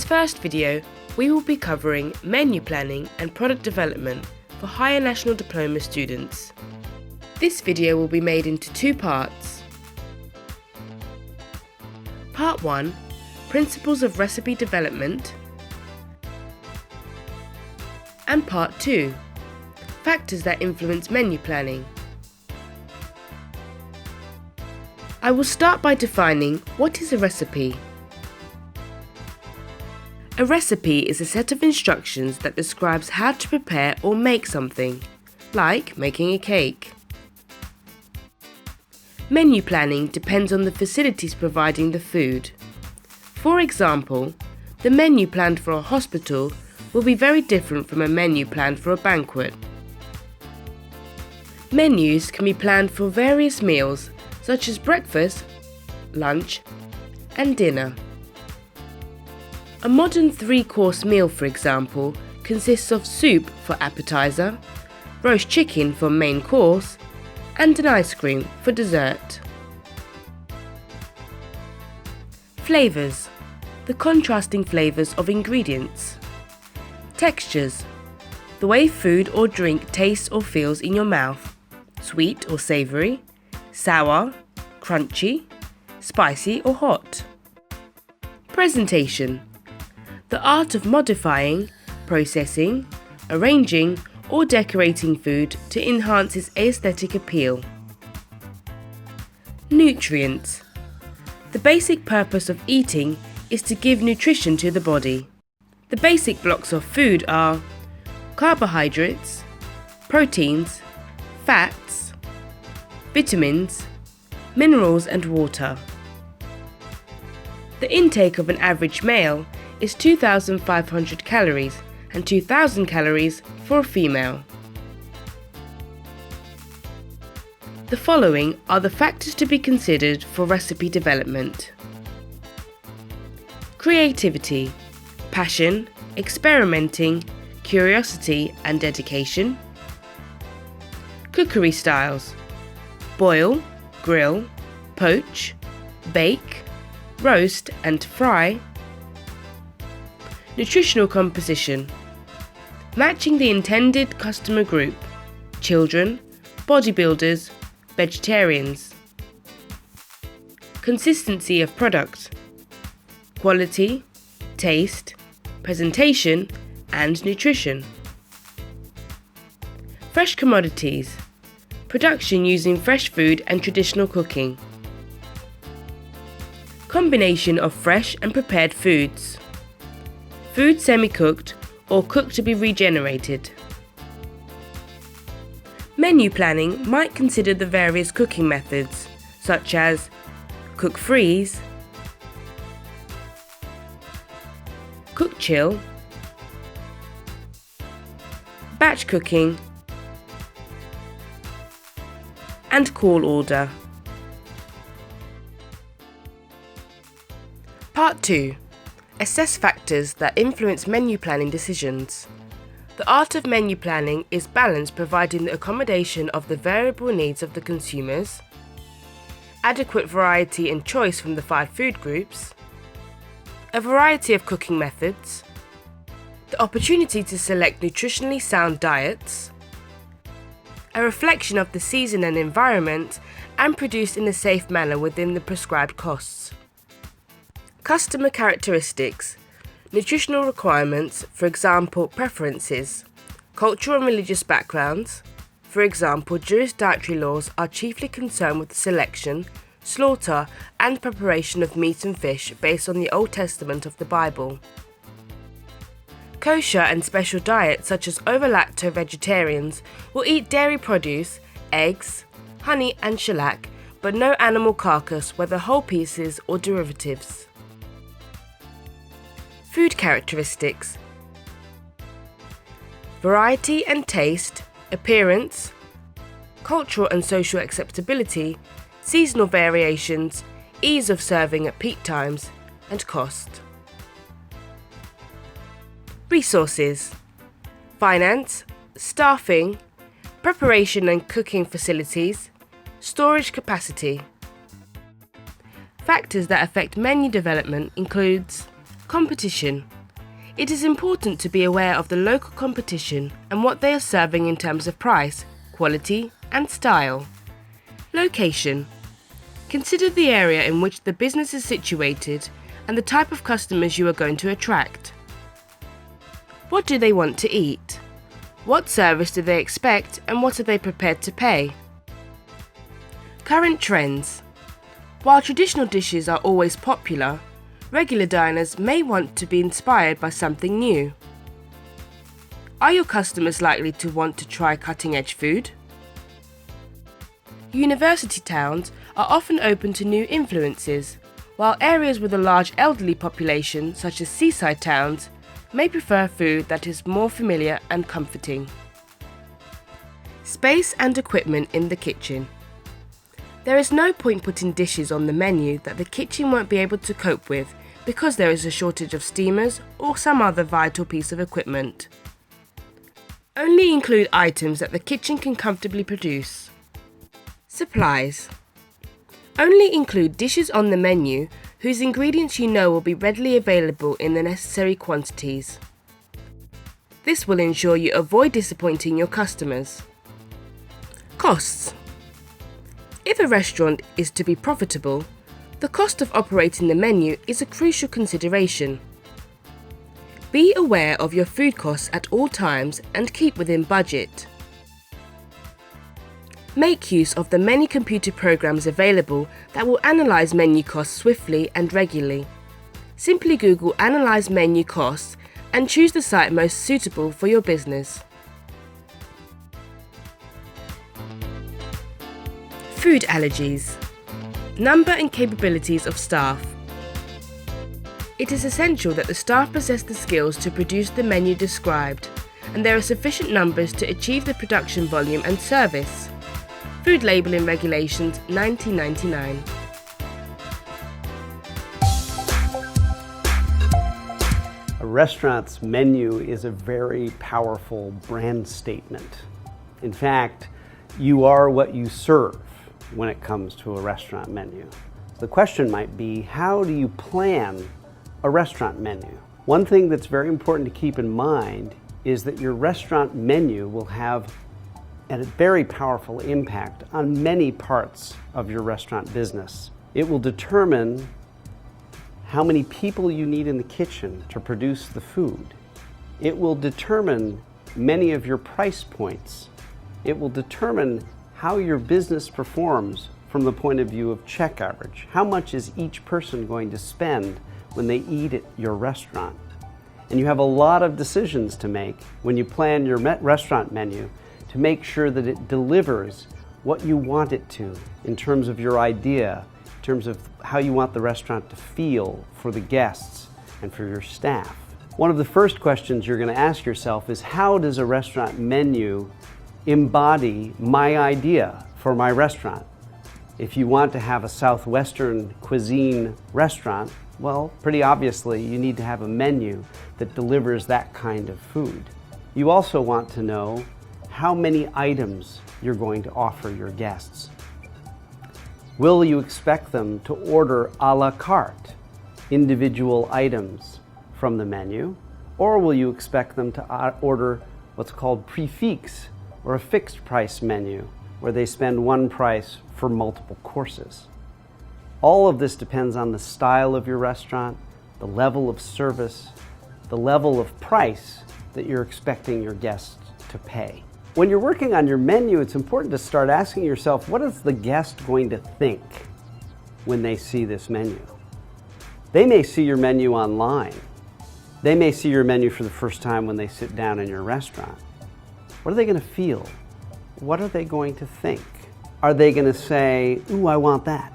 this first video, we will be covering menu planning and product development for higher national diploma students. This video will be made into two parts. Part 1, Principles of Recipe Development, and Part 2, Factors that influence menu planning. I will start by defining what is a recipe. A recipe is a set of instructions that describes how to prepare or make something, like making a cake. Menu planning depends on the facilities providing the food. For example, the menu planned for a hospital will be very different from a menu planned for a banquet. Menus can be planned for various meals such as breakfast, lunch, and dinner. A modern 3-course meal, for example, consists of soup for appetizer, roast chicken for main course, and an ice cream for dessert. Flavours, the contrasting flavours of ingredients. Textures, the way food or drink tastes or feels in your mouth, sweet or savoury, sour, crunchy, spicy or hot. Presentation, the art of modifying, processing, arranging or decorating food to enhance its aesthetic appeal. Nutrients, the basic purpose of eating is to give nutrition to the body. The basic blocks of food are carbohydrates, proteins, fats, vitamins, minerals and water. The intake of an average male is 2,500 calories and 2,000 calories for a female. The following are the factors to be considered for recipe development. Creativity, passion, experimenting, curiosity and dedication. Cookery styles, boil, grill, poach, bake, roast and fry. Nutritional composition, matching the intended customer group, children, bodybuilders, vegetarians. Consistency of product, quality, taste, presentation and nutrition. Fresh commodities, production using fresh food and traditional cooking. Combination of fresh and prepared foods. Food semi-cooked or cooked to be regenerated. Menu planning might consider the various cooking methods, such as cook-freeze, cook-chill, batch cooking, and call order. Part 2. Assess factors that influence menu planning decisions. The art of menu planning is balance providing the accommodation of the variable needs of the consumers, adequate variety and choice from the 5 food groups, a variety of cooking methods, the opportunity to select nutritionally sound diets, a reflection of the season and environment, and produced in a safe manner within the prescribed costs. Customer characteristics, nutritional requirements, for example preferences, cultural and religious backgrounds, for example Jewish dietary laws are chiefly concerned with the selection, slaughter and preparation of meat and fish based on the Old Testament of the Bible. Kosher and special diets such as OVO-LACTO vegetarians will eat dairy produce, eggs, honey and shellac, but no animal carcass, whether whole pieces or derivatives. Food characteristics, variety and taste, appearance, cultural and social acceptability, seasonal variations, ease of serving at peak times, and cost. Resources, finance, staffing, preparation and cooking facilities, storage capacity. Factors that affect menu development includes Competition. It is important to be aware of the local competition and what they are serving in terms of price, quality, and style. Location. Consider the area in which the business is situated and the type of customers you are going to attract. What do they want to eat? What service do they expect and what are they prepared to pay? Current trends. While traditional dishes are always popular, regular diners may want to be inspired by something new. Are your customers likely to want to try cutting-edge food? University towns are often open to new influences, while areas with a large elderly population, such as seaside towns, may prefer food that is more familiar and comforting. Space and equipment in the kitchen. There is no point putting dishes on the menu that the kitchen won't be able to cope with because there is a shortage of steamers or some other vital piece of equipment. Only include items that the kitchen can comfortably produce. Supplies. Only include dishes on the menu whose ingredients you know will be readily available in the necessary quantities. This will ensure you avoid disappointing your customers. Costs. If a restaurant is to be profitable, the cost of operating the menu is a crucial consideration. Be aware of your food costs at all times and keep within budget. Make use of the many computer programs available that will analyze menu costs swiftly and regularly. Simply Google Analyze Menu Costs and choose the site most suitable for your business. Food allergies. Number and capabilities of staff. It is essential that the staff possess the skills to produce the menu described, and there are sufficient numbers to achieve the production volume and service. Food Labelling Regulations 1999. A restaurant's menu is a very powerful brand statement. In fact, you are what you serve when it comes to a restaurant menu. The question might be, how do you plan a restaurant menu? One thing that's very important to keep in mind is that your restaurant menu will have a very powerful impact on many parts of your restaurant business. It will determine how many people you need in the kitchen to produce the food. It will determine many of your price points. It will determine how your business performs from the point of view of check average. How much is each person going to spend when they eat at your restaurant? And you have a lot of decisions to make when you plan your restaurant menu to make sure that it delivers what you want it to in terms of your idea, in terms of how you want the restaurant to feel for the guests and for your staff. One of the first questions you're going to ask yourself is, how does a restaurant menu embody my idea for my restaurant? If you want to have a Southwestern cuisine restaurant, well, pretty obviously you need to have a menu that delivers that kind of food. You also want to know how many items you're going to offer your guests. Will you expect them to order a la carte, individual items from the menu, or will you expect them to order what's called prix fixe, or a fixed price menu, where they spend one price for multiple courses? All of this depends on the style of your restaurant, the level of service, the level of price that you're expecting your guests to pay. When you're working on your menu, it's important to start asking yourself, what is the guest going to think when they see this menu? They may see your menu online. They may see your menu for the first time when they sit down in your restaurant. What are they going to feel? What are they going to think? Are they going to say, ooh, I want that?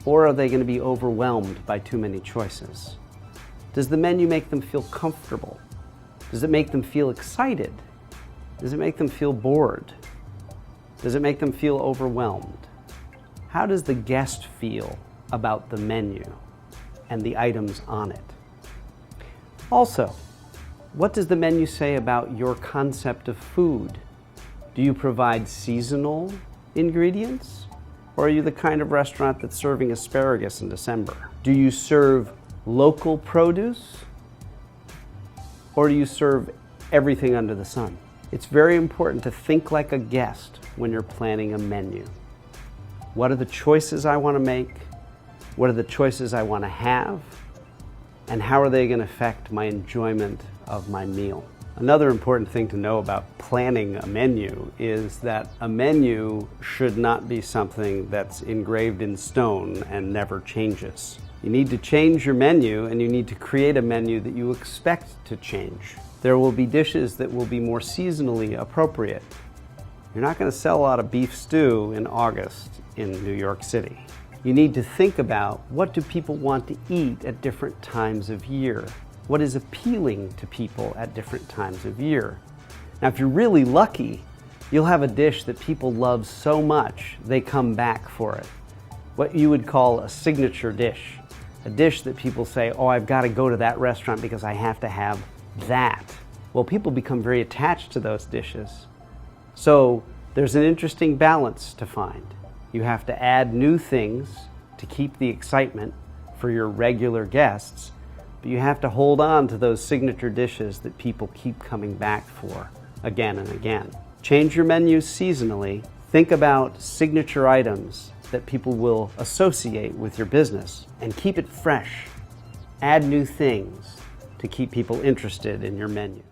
Or are they going to be overwhelmed by too many choices? Does the menu make them feel comfortable? Does it make them feel excited? Does it make them feel bored? Does it make them feel overwhelmed? How does the guest feel about the menu and the items on it? Also, what does the menu say about your concept of food? Do you provide seasonal ingredients? Or are you the kind of restaurant that's serving asparagus in December? Do you serve local produce? or do you serve everything under the sun? It's very important to think like a guest when you're planning a menu. What are the choices I want to make? What are the choices I want to have? And how are they going to affect my enjoyment of my meal? Another important thing to know about planning a menu is that a menu should not be something that's engraved in stone and never changes. You need to change your menu, and you need to create a menu that you expect to change. There will be dishes that will be more seasonally appropriate. You're not going to sell a lot of beef stew in August in New York City. You need to think about, what do people want to eat at different times of year? What is appealing to people at different times of year? Now, if you're really lucky, you'll have a dish that people love so much they come back for it. What you would call a signature dish. A dish that people say, oh, I've got to go to that restaurant because I have to have that. Well, people become very attached to those dishes. So there's an interesting balance to find. You have to add new things to keep the excitement for your regular guests, but you have to hold on to those signature dishes that people keep coming back for again and again. Change your menus seasonally. Think about signature items that people will associate with your business, and keep it fresh. Add new things to keep people interested in your menu.